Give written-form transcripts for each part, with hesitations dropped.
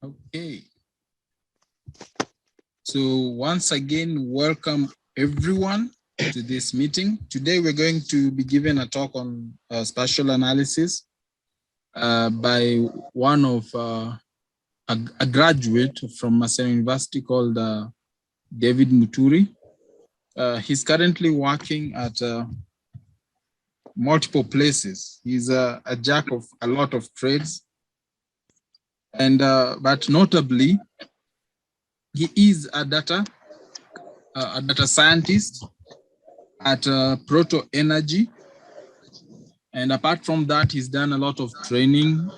Okay. So once again, welcome everyone to this meeting. Today we're going to be given a talk on spatial analysis by one of a graduate from Maseno University called David Muturi. He's currently working at multiple places. He's a jack of a lot of trades, and but notably, he is a data scientist at Proto Energy. And apart from that, he's done a lot of training,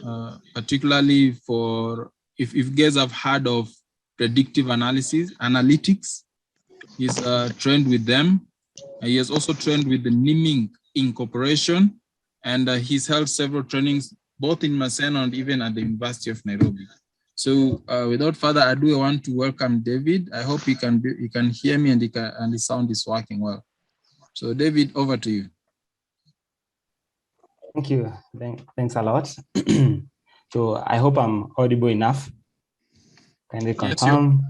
particularly for, if you guys have heard of predictive analytics, he's trained with them. He has also trained with the Niming Incorporation, and he's held several trainings, both in Maseno and even at the University of Nairobi. So without further ado, I want to welcome David. I hope you can hear me and the sound is working well. So David, over to you. Thank you. Thanks a lot. So I hope I'm audible enough. Can you confirm?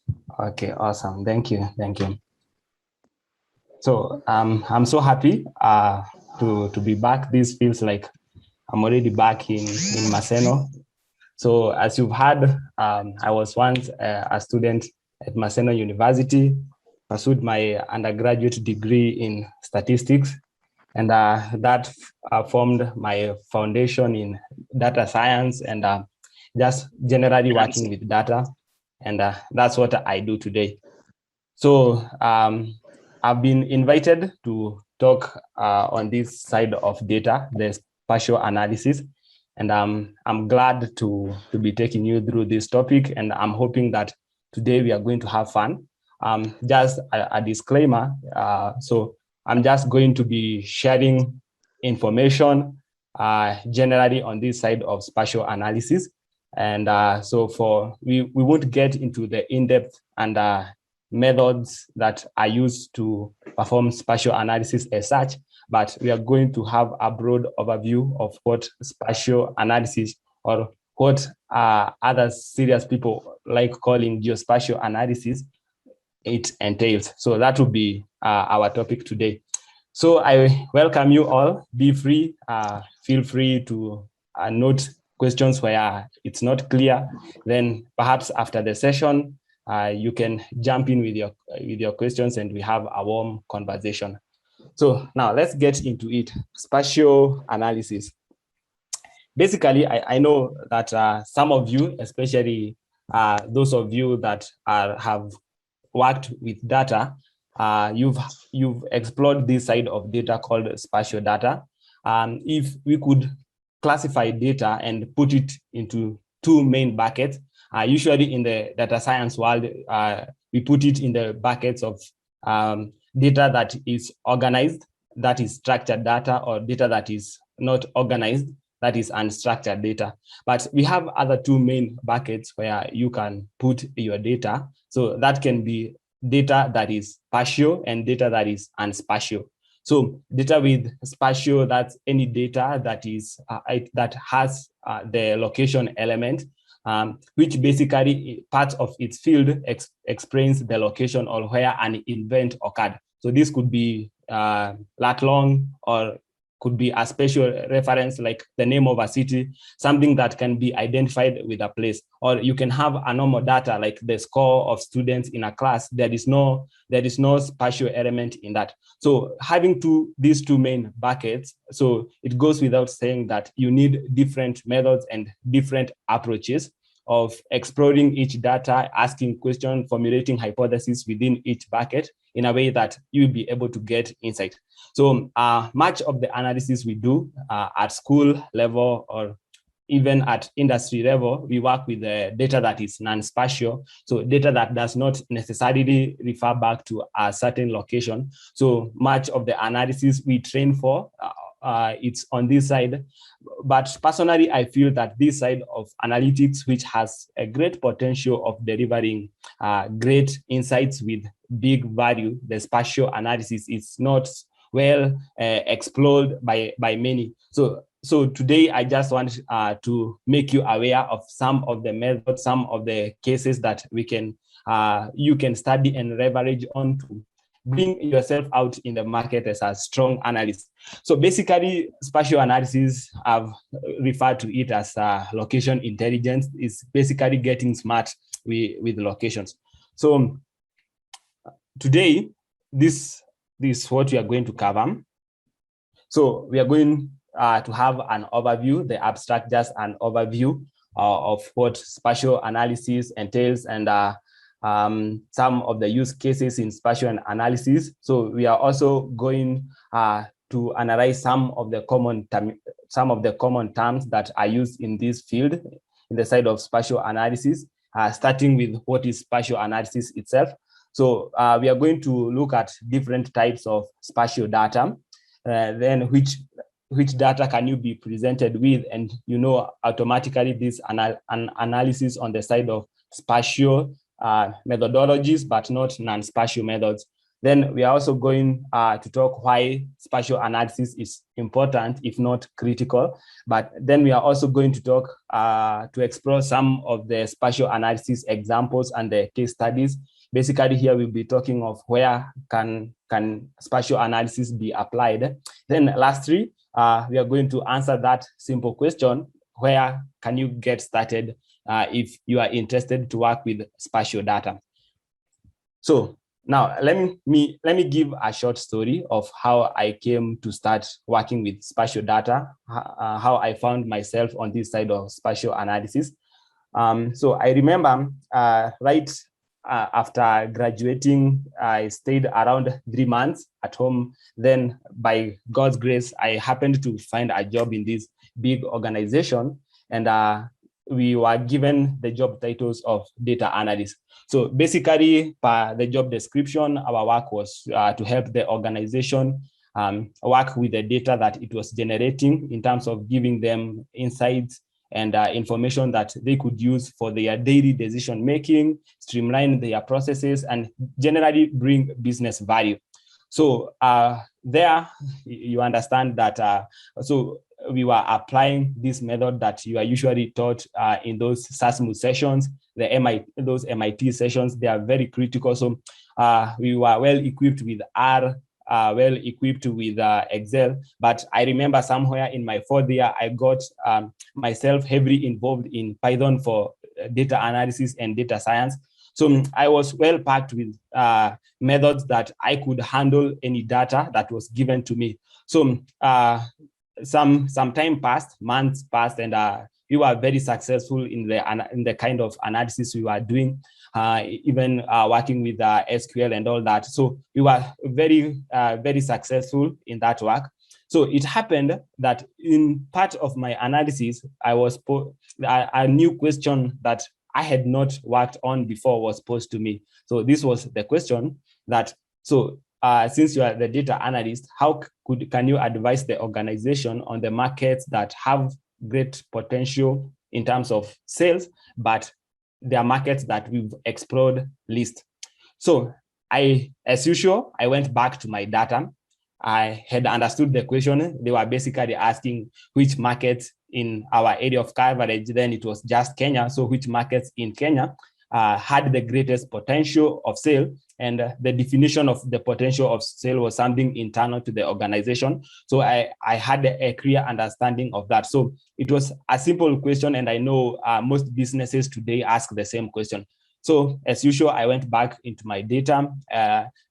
Yes, okay, awesome. Thank you. Thank you. So I'm so happy to be back. This feels like I'm already back in Maseno. So as you've heard, I was once a student at Maseno University, pursued my undergraduate degree in statistics, and that formed my foundation in data science and just generally working with data. And that's what I do today. So I've been invited to talk on this side of data, the spatial analysis. And I'm glad to be taking you through this topic. And I'm hoping that today we are going to have fun. Just a disclaimer. So I'm just going to be sharing information generally on this side of spatial analysis. And so we won't get into the in-depth and methods that are used to perform spatial analysis as such, but we are going to have a broad overview of what spatial analysis, or what other serious people like calling geospatial analysis, it entails. So that will be our topic today. So I welcome you all. Be free, feel free to note questions where it's not clear. Then perhaps after the session, you can jump in with your questions and we have a warm conversation. So now let's get into it. Spatial analysis. Basically, I know that some of you, especially those of you that have worked with data, you've explored this side of data called spatial data. If we could classify data and put it into two main buckets, usually in the data science world, we put it in the buckets of data that is organized, that is structured data, or data that is not organized, that is unstructured data. But we have other two main buckets where you can put your data. So that can be data that is spatial and data that is unspatial. So data with spatial, that's any data that is that has the location element, which basically part of its field explains the location or where an event occurred. So this could be lat long, or could be a spatial reference like the name of a city, something that can be identified with a place. Or you can have a normal data like the score of students in a class. There is no spatial element in that. So having these two main buckets, so it goes without saying that you need different methods and different approaches of exploring each data, asking questions, formulating hypotheses within each bucket in a way that you'll be able to get insight. So much of the analysis we do at school level or even at industry level, we work with the data that is non-spatial, so data that does not necessarily refer back to a certain location. So much of the analysis we train for, it's on this side. But personally, I feel that this side of analytics, which has a great potential of delivering great insights with big value, the spatial analysis is not well explored by many. So so today I just want to make you aware of some of the methods, some of the cases that we can you can study and leverage on to bring yourself out in the market as a strong analyst. So basically, spatial analysis, I've referred to it as location intelligence, is basically getting smart with locations. So today, this is what we are going to cover. So we are going to have an overview, the abstract, just an overview of what spatial analysis entails and some of the use cases in spatial analysis. So we are also going to analyze some of the common terms that are used in this field, in the side of spatial analysis, starting with what is spatial analysis itself. So we are going to look at different types of spatial data, then which data can you be presented with, and automatically this analysis on the side of spatial methodologies, but not non-spatial methods. Then we are also going to talk why spatial analysis is important, if not critical. But then we are also going to talk to explore some of the spatial analysis examples and the case studies. Basically, here we'll be talking of where can spatial analysis be applied. Then lastly, we are going to answer that simple question: where can you get started if you are interested to work with spatial data? So now let me give a short story of how I came to start working with spatial data, how I found myself on this side of spatial analysis. So I remember right after graduating, I stayed around 3 months at home. Then by God's grace, I happened to find a job in this big organization, and we were given the job titles of data analyst. So basically, per the job description, our work was to help the organization work with the data that it was generating, in terms of giving them insights and information that they could use for their daily decision making, streamline their processes, and generally bring business value. So there, you understand that. So we were applying this method that you are usually taught in those SASMU sessions, those MIT sessions. They are very critical. So we were well equipped with R, well equipped with Excel. But I remember somewhere in my 4th year, I got myself heavily involved in Python for data analysis and data science. So I was well packed with methods that I could handle any data that was given to me. So some time passed, months passed, and we were very successful in the kind of analysis we were doing, even working with SQL and all that. So we were very successful in that work. So it happened that in part of my analysis, I was a new question that I had not worked on before was posed to me. So this was the question that, since you are the data analyst, how can you advise the organization on the markets that have great potential in terms of sales, but they are markets that we've explored least? So as usual, I went back to my data. I had understood the question. They were basically asking which markets in our area of coverage, then it was just Kenya. So which markets in Kenya had the greatest potential of sale, and the definition of the potential of sale was something internal to the organization. So I had a clear understanding of that. So it was a simple question, and I know most businesses today ask the same question. So as usual, I went back into my data.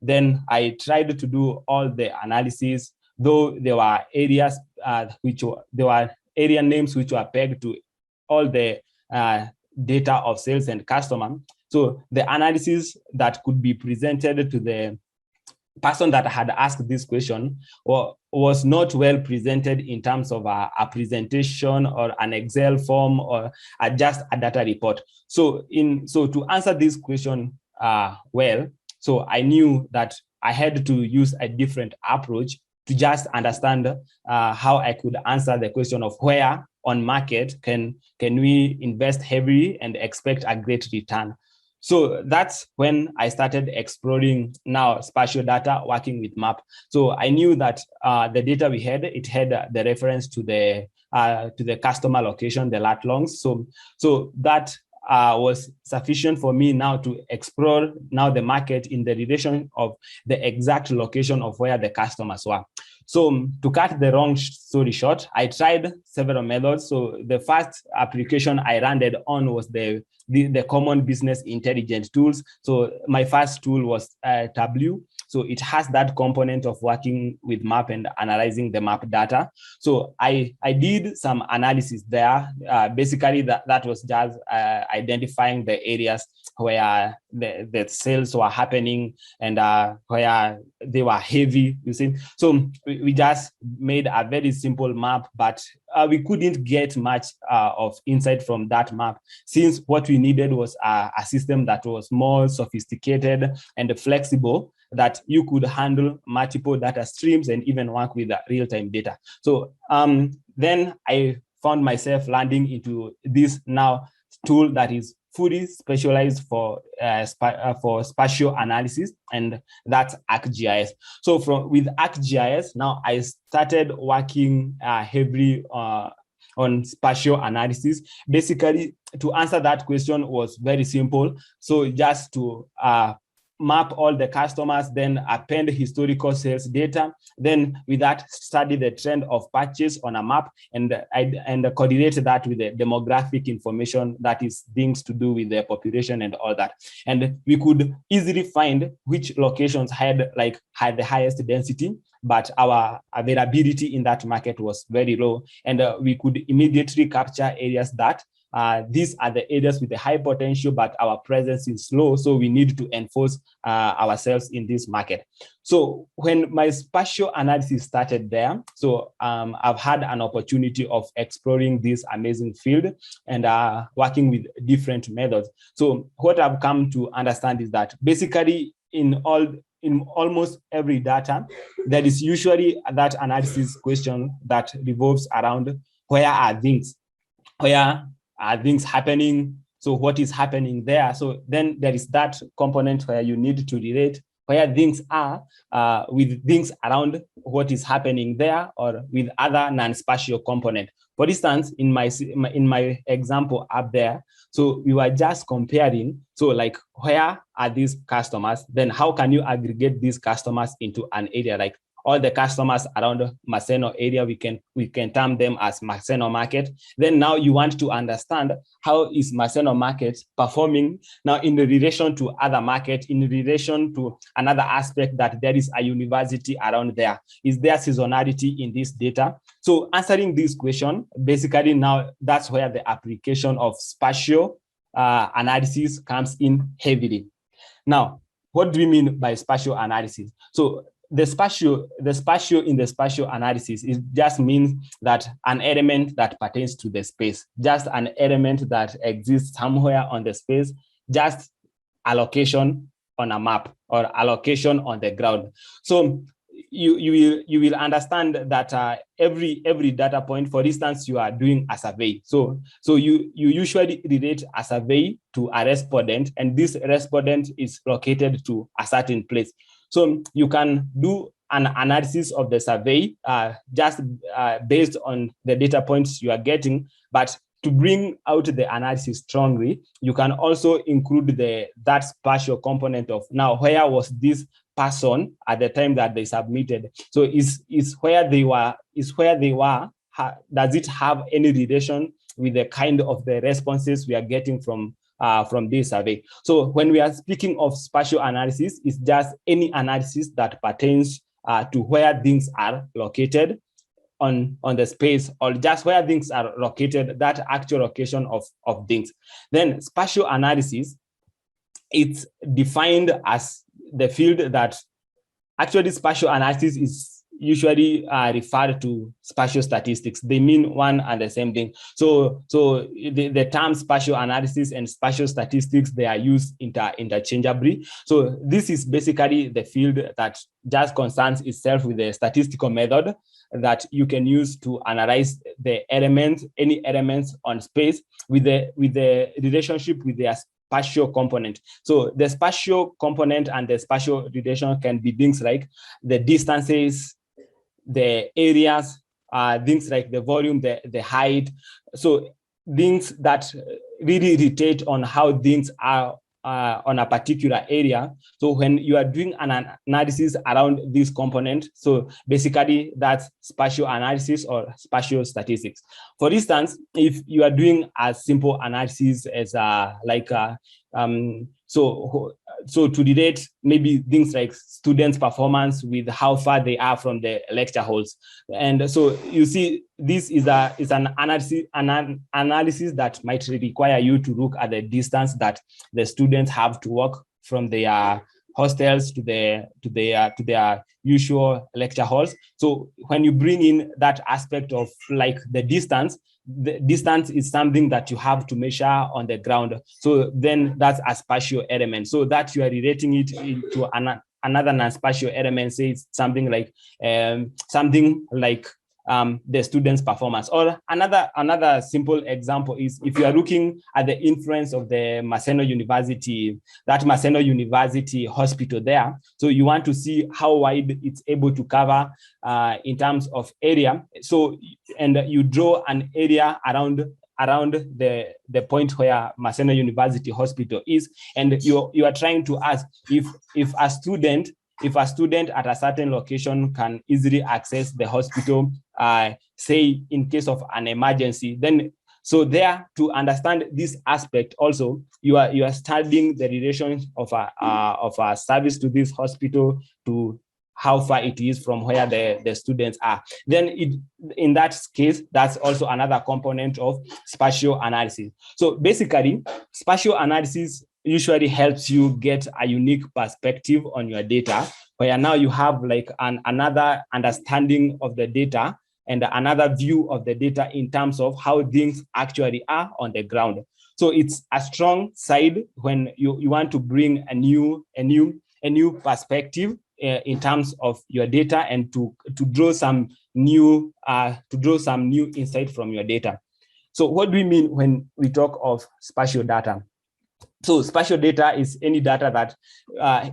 Then I tried to do all the analysis, though there were areas there were area names which were pegged to all the data of sales and customer. So the analysis that could be presented to the person that had asked this question was not well presented in terms of a presentation or an Excel form or just a data report. So to answer this question well, so I knew that I had to use a different approach to just understand how I could answer the question of where on market can we invest heavily and expect a great return. So that's when I started exploring now spatial data, working with MAP. So I knew that the data we had, it had the reference to the to the customer location, the lat longs. So that was sufficient for me now to explore now the market in the relation of the exact location of where the customers were. So to cut the long story short, I tried several methods. So the first application I landed on was the common business intelligence tools. So my first tool was Tableau. So it has that component of working with map and analyzing the map data. So I did some analysis there. Basically, that was just identifying the areas where the sales were happening and where they were heavy, you see. So we just made a very simple map, but we couldn't get much of insight from that map, since what we needed was a system that was more sophisticated and flexible, that you could handle multiple data streams and even work with real-time data. So then I found myself landing into this now tool that is fully specialized for spatial analysis, and that's ArcGIS. So with ArcGIS, now I started working heavily on spatial analysis. Basically, to answer that question was very simple. So just to map all the customers, then append historical sales data, then with that study the trend of purchase on a map, and coordinate that with the demographic information, that is things to do with the population and all that. And we could easily find which locations had the highest density, but our availability in that market was very low, and we could immediately capture areas that these are the areas with the high potential, but our presence is low, so we need to enforce ourselves in this market. So when my spatial analysis started there, so I've had an opportunity of exploring this amazing field and working with different methods. So what I've come to understand is that basically in almost every data, there is usually that analysis question that revolves around where are things? Where are things happening? So what is happening there? So then there is that component where you need to relate where things are with things around what is happening there, or with other non-spatial component. For instance, in my example up there, so we were just comparing, so like where are these customers? Then how can you aggregate these customers into an area? Like all the customers around Maseno area, we can term them as Maseno market. Then now you want to understand how is Maseno market performing now in relation to other market, in relation to another aspect, that there is a university around there. Is there seasonality in this data? So answering this question, basically now that's where the application of spatial analysis comes in heavily. Now, what do we mean by spatial analysis? So the spatial in the spatial analysis, it just means that an element that pertains to the space, just an element that exists somewhere on the space, just a location on a map or a location on the ground. So you will understand that every data point, for instance, you are doing a survey. So you usually relate a survey to a respondent, and this respondent is located to a certain place. So you can do an analysis of the survey just based on the data points you are getting, but to bring out the analysis strongly, you can also include that spatial component of now where was this person at the time that they submitted. So is where they were, does it have any relation with the kind of the responses we are getting from this survey? So when we are speaking of spatial analysis, it's just any analysis that pertains to where things are located on the space, or just where things are located, that actual location of things. Then spatial analysis, it's defined as the field that actually spatial analysis is usually referred to spatial statistics. They mean one and the same thing. So the term spatial analysis and spatial statistics, they are used interchangeably. So this is basically the field that just concerns itself with the statistical method that you can use to analyze the elements, any elements on space, with the relationship with their spatial component. So the spatial component and the spatial relation can be things like the distances, the areas, things like the volume, the height. So things that really irritate on how things are on a particular area. So when you are doing an analysis around this component, so basically that's spatial analysis or spatial statistics. For instance, if you are doing a simple analysis as so to relate maybe things like students' performance with how far they are from the lecture halls. And so you see, this is an analysis that might require you to look at the distance that the students have to walk from their hostels to their usual lecture halls. So when you bring in that aspect of like the distance is something that you have to measure on the ground. So then that's a spatial element. So that you are relating it into another non-spatial element, say something like the student's performance. Or another simple example is if you are looking at the influence of the Maseno University, that Maseno University hospital there. So you want to see how wide it's able to cover in terms of area. So, and you draw an area around the point where Maseno University hospital is, and you are trying to ask if a student at a certain location can easily access the hospital, say in case of an emergency, then so there, to understand this aspect also, you are studying the relation of a service to this hospital to how far it is from where the students are. Then in that case, that's also another component of spatial analysis. So basically, spatial analysis usually helps you get a unique perspective on your data, where now you have like another understanding of the data and another view of the data in terms of how things actually are on the ground. So it's a strong side when you want to bring a new perspective in terms of your data and to draw some new insight from your data. So what do we mean when we talk of spatial data? So spatial data is any data that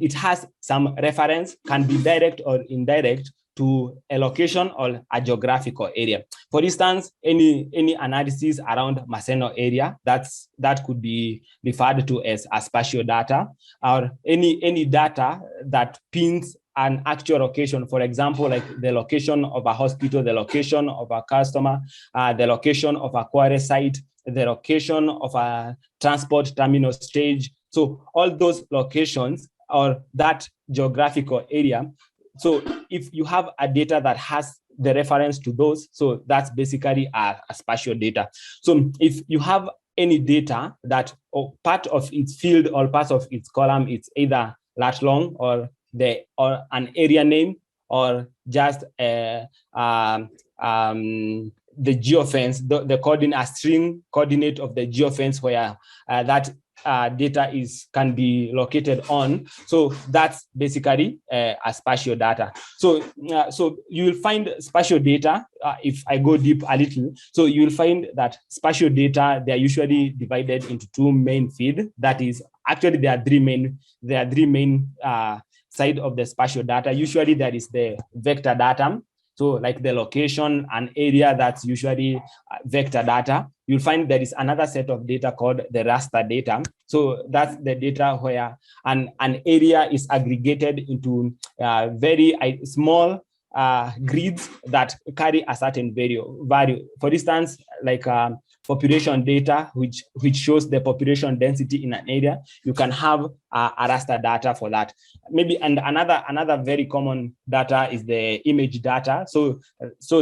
it has some reference, can be direct or indirect to a location or a geographical area. For instance, any analysis around Maseno area, that could be referred to as a spatial data, or any data that pins an actual location. For example, like the location of a hospital, the location of a customer, the location of a quarry site, the location of a transport terminal stage. So all those locations or that geographical area. So if you have a data that has the reference to those, so that's basically a spatial data. So if you have any data that part of its field or part of its column, it's either lat long or an area name or just the geofence, the string coordinate of the geofence where that data can be located on. So that's basically a spatial data. So you will find spatial data, if I go deep a little, so you will find that spatial data, they are usually divided into two main feeds. That is, actually there are three main side of the spatial data. Usually there is the vector data. So like the location and area, that's usually vector data. You'll find there is another set of data called the raster data. So that's the data where an area is aggregated into very small grids that carry a certain value. For instance, like population data, which shows the population density in an area, you can have a raster data for that. Maybe, and another very common data is the image data. So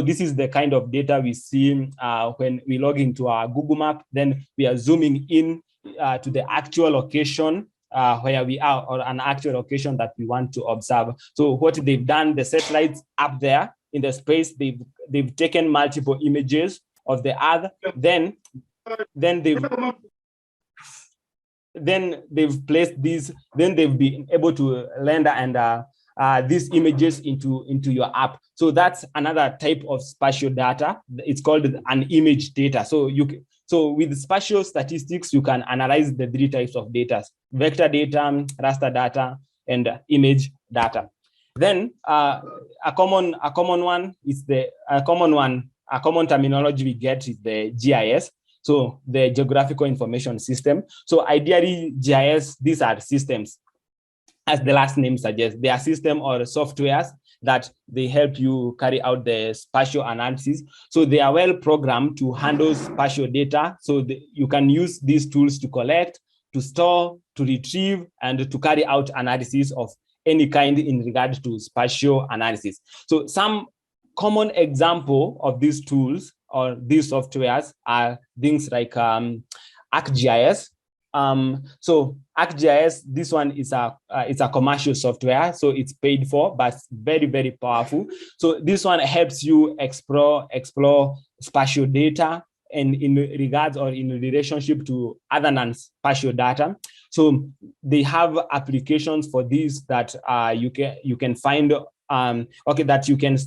this is the kind of data we see when we log into our Google Map. Then we are zooming in to the actual location where we are, or an actual location that we want to observe. So what they've done, the satellites up there in the space, they've taken multiple images of the Earth, then they've placed these, then they've been able to render and these images into your app. So that's another type of spatial data. It's called an image data. So with spatial statistics, you can analyze the three types of data: vector data, raster data, and image data. Then a common terminology we get is the GIS. So the Geographical Information System. So ideally, GIS, these are systems. As the last name suggests, they are system or softwares that they help you carry out the spatial analysis. So they are well programmed to handle spatial data. So you can use these tools to collect, to store, to retrieve, and to carry out analysis of any kind in regard to spatial analysis. So some common example of these tools or these softwares are things like ArcGIS. So ArcGIS, this one is it's a commercial software, so it's paid for, but very, very powerful. So this one helps you explore spatial data and in regards or in relationship to other non-spatial data. So they have applications for this that you can find that you can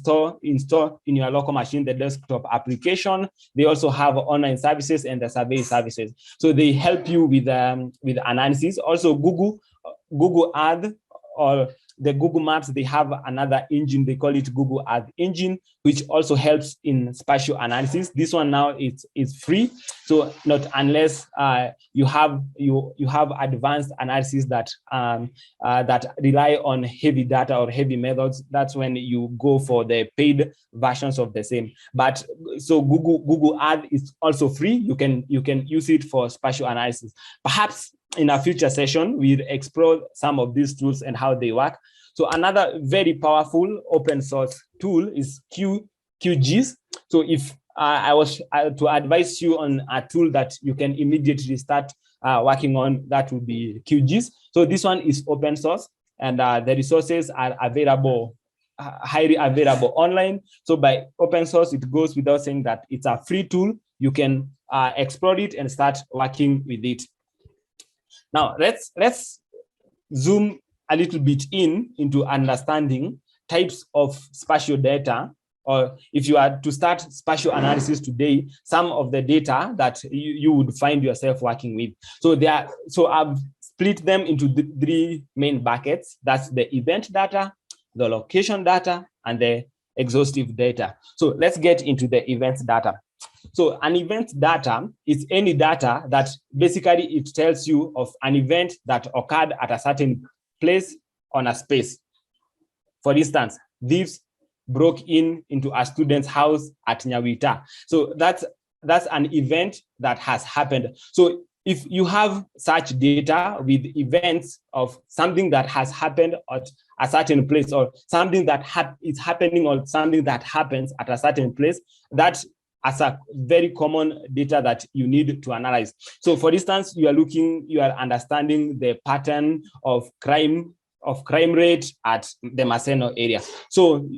install in your local machine, the desktop application. They also have online services and the survey services. So they help you with analysis. Also, Google Earth or the Google Maps, they have another engine, they call it Google Earth Engine, which also helps in spatial analysis. This one now is free. So not unless you have advanced analysis that rely on heavy data or heavy methods, that's when you go for the paid versions of the same. But so Google Earth is also free. You can use it for spatial analysis. Perhaps in a future session, we'll explore some of these tools and how they work. So another very powerful open source tool is QGIS. So if I was to advise you on a tool that you can immediately start working on, that would be QGIS. So this one is open source, and the resources are available, highly available online. So by open source, it goes without saying that it's a free tool. You can explore it and start working with it. Now let's zoom a little bit into understanding types of spatial data, or if you are to start spatial analysis today, some of the data that you would find yourself working with. So I've split them into the three main buckets. That's the event data, the location data, and the exhaustive data. So let's get into the event data. So an event data is any data that basically it tells you of an event that occurred at a certain place on a space. For instance, thieves broke into a student's house at Nyawita. So that's an event that has happened. So if you have such data with events of something that has happened at a certain place, or something that is happening, or something that happens at a certain place, that as a very common data that you need to analyze. So for instance, you are understanding the pattern of crime rate at the Maseno area. So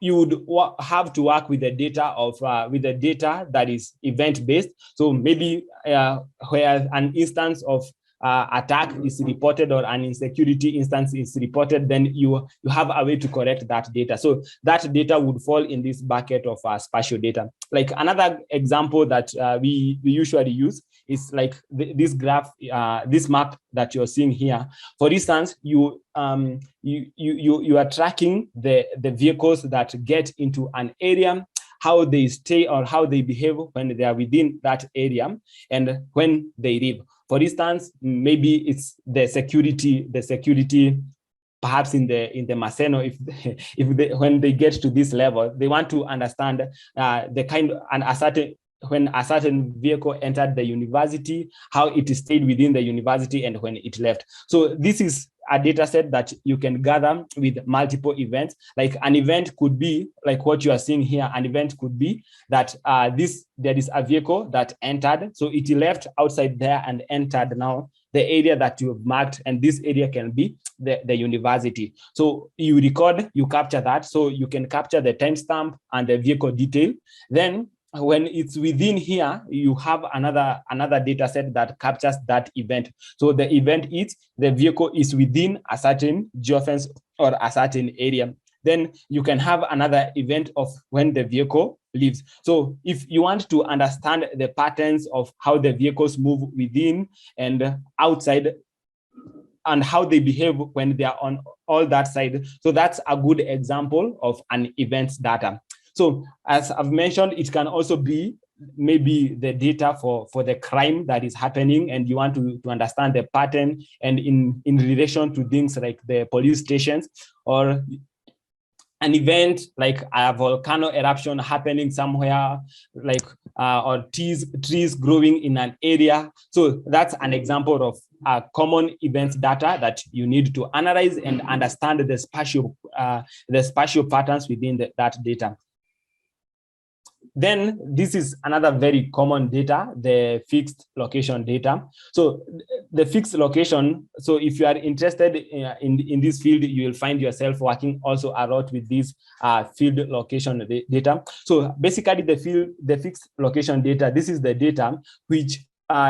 you would have to work with the data that is event-based. So maybe where an instance of attack is reported or an insecurity instance is reported, then you have a way to correct that data. So that data would fall in this bucket of spatial data. Like another example that we usually use is like this graph, this map that you're seeing here. For instance, you are tracking the vehicles that get into an area, how they stay or how they behave when they are within that area and when they leave. For instance, maybe it's the security, perhaps in the Maseno, when they get to this level, they want to understand the kind and when a certain vehicle entered the university, how it stayed within the university and when it left. So this is a data set that you can gather with multiple events. Like an event could be like what you are seeing here. An event could be that there is a vehicle that entered, so it left outside there and entered now the area that you have marked, and this area can be the university. So you record, you capture that, so you can capture the timestamp and the vehicle detail. Then when it's within here, you have another data set that captures that event. So the event is the vehicle is within a certain geofence or a certain area. Then you can have another event of when the vehicle leaves. So if you want to understand the patterns of how the vehicles move within and outside and how they behave when they are on all that side. So that's a good example of an event data. So as I've mentioned, it can also be maybe the data for the crime that is happening, and you want to understand the pattern and in relation to things like the police stations, or an event like a volcano eruption happening somewhere, like or trees growing in an area. So that's an example of common event data that you need to analyze and understand the spatial patterns within that data. Then this is another very common data, the fixed location data. So the fixed location, so if you are interested in this field, you will find yourself working also a lot with this field location data. So basically the fixed location data, this is the data which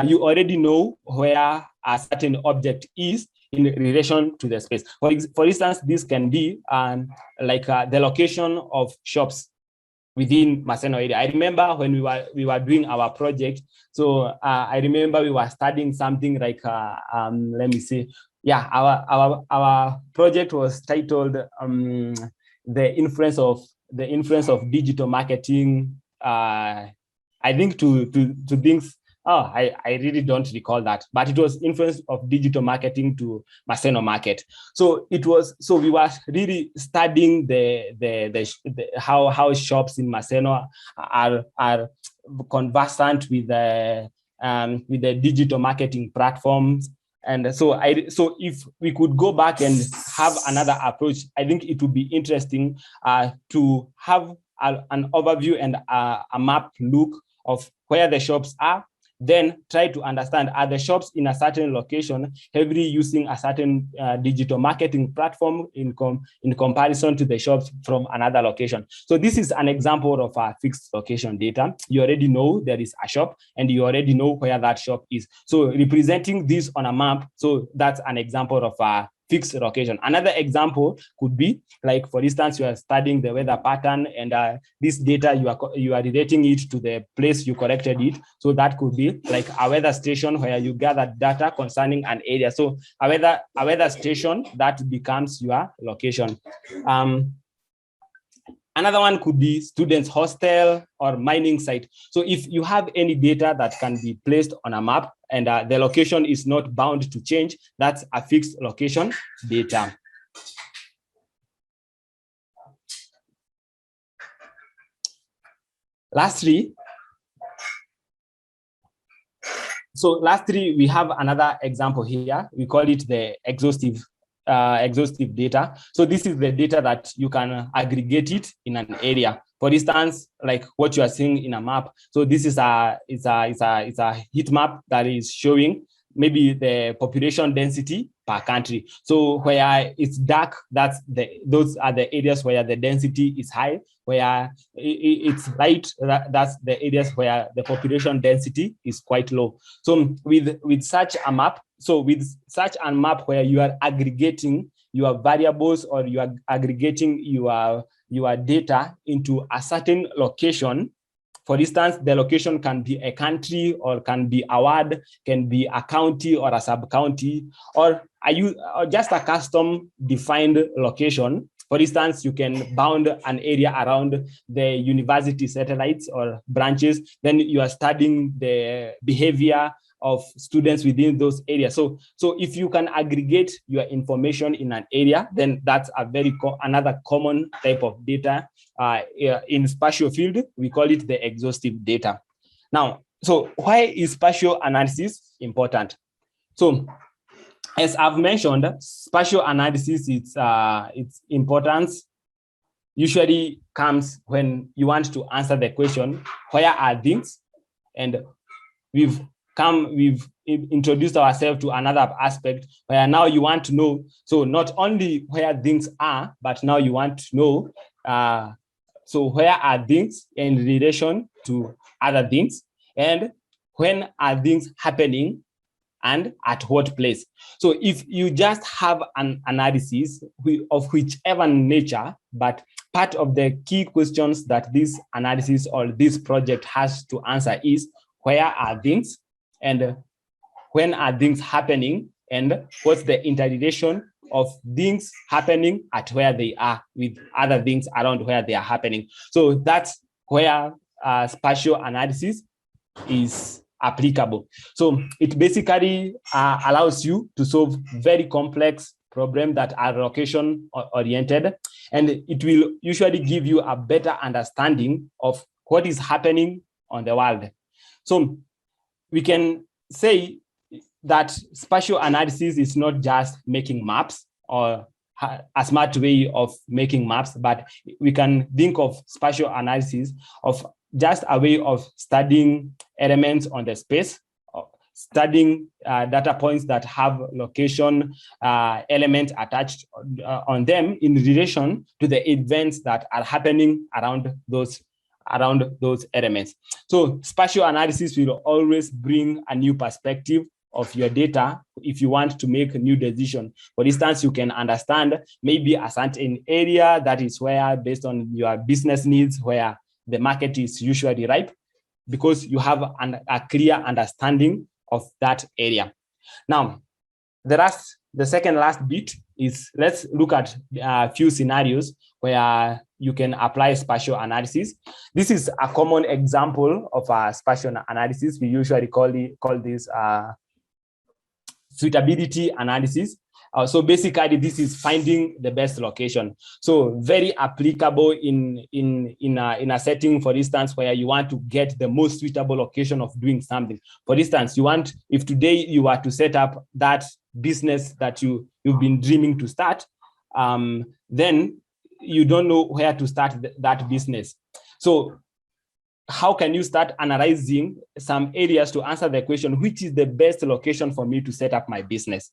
you already know where a certain object is in relation to the space. For instance, this can be like the location of shops within Maseno area. I remember when we were doing our project. So I remember we were studying something like let me see. Yeah, our project was titled the influence of digital marketing. I think to things. Oh, I really don't recall that, but it was influence of digital marketing to Maseno market. So we were really studying how shops in Maseno are conversant with the digital marketing platforms. And so if we could go back and have another approach, I think it would be interesting to have an overview and a map look of where the shops are. Then try to understand, are the shops in a certain location heavily using a certain digital marketing platform in comparison to the shops from another location. So this is an example of a fixed location data. You already know there is a shop and you already know where that shop is. So representing this on a map, so that's an example of a fixed location. Another example could be like, for instance, you are studying the weather pattern and this data you are relating it to the place you collected it. So that could be like a weather station where you gather data concerning an area. So a weather station that becomes your location. Another one could be students' hostel or mining site. So if you have any data that can be placed on a map and the location is not bound to change, that's a fixed location data. Lastly, we have another example here. We call it the exhaustive data. So this is the data that you can aggregate it in an area. For instance, like what you are seeing in a map. So this is a heat map that is showing maybe the population density per country. So where it's dark, those are the areas where the density is high. Where it's light, that's the areas where the population density is quite low. So with such a map, where you are aggregating your variables or you are aggregating your data into a certain location. For instance, the location can be a country or can be a ward, can be a county or a sub-county, or just a custom defined location. For instance, you can bound an area around the university satellites or branches. Then you are studying the behavior of students within those areas. So if you can aggregate your information in an area, then that's another common type of data. In spatial field, we call it the exhaustive data. Now, so why is spatial analysis important? So as I've mentioned, spatial analysis, its importance usually comes when you want to answer the question, where are things? And we've introduced ourselves to another aspect where now you want to know, so not only where things are, but now you want to know, so where are things in relation to other things, and when are things happening, and at what place. So if you just have an analysis of whichever nature, but part of the key questions that this analysis or this project has to answer is, where are things, and when are things happening, and what's the interrelation of things happening at where they are with other things around where they are happening. So that's where spatial analysis is applicable. So it basically allows you to solve very complex problems that are location oriented, and it will usually give you a better understanding of what is happening on the world. So we can say that spatial analysis is not just making maps or a smart way of making maps, but we can think of spatial analysis of just a way of studying elements on the space, studying data points that have location elements attached on them in relation to the events that are happening around those elements. So spatial analysis will always bring a new perspective of your data if you want to make a new decision. For instance, you can understand maybe a certain area that is where, based on your business needs, where the market is usually ripe, because you have a clear understanding of that area. Now, the second last bit is, let's look at a few scenarios where you can apply spatial analysis. This is a common example of a spatial analysis. We usually call this suitability analysis. So basically, this is finding the best location. So very applicable in a setting, for instance, where you want to get the most suitable location of doing something. For instance, if today you are to set up that business that you've been dreaming to start, then you don't know where to start that business. So how can you start analyzing some areas to answer the question, which is the best location for me to set up my business?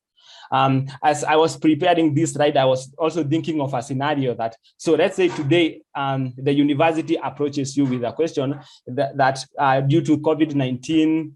As I was preparing this, I was also thinking of a scenario that, so let's say today the university approaches you with a question that due to COVID-19,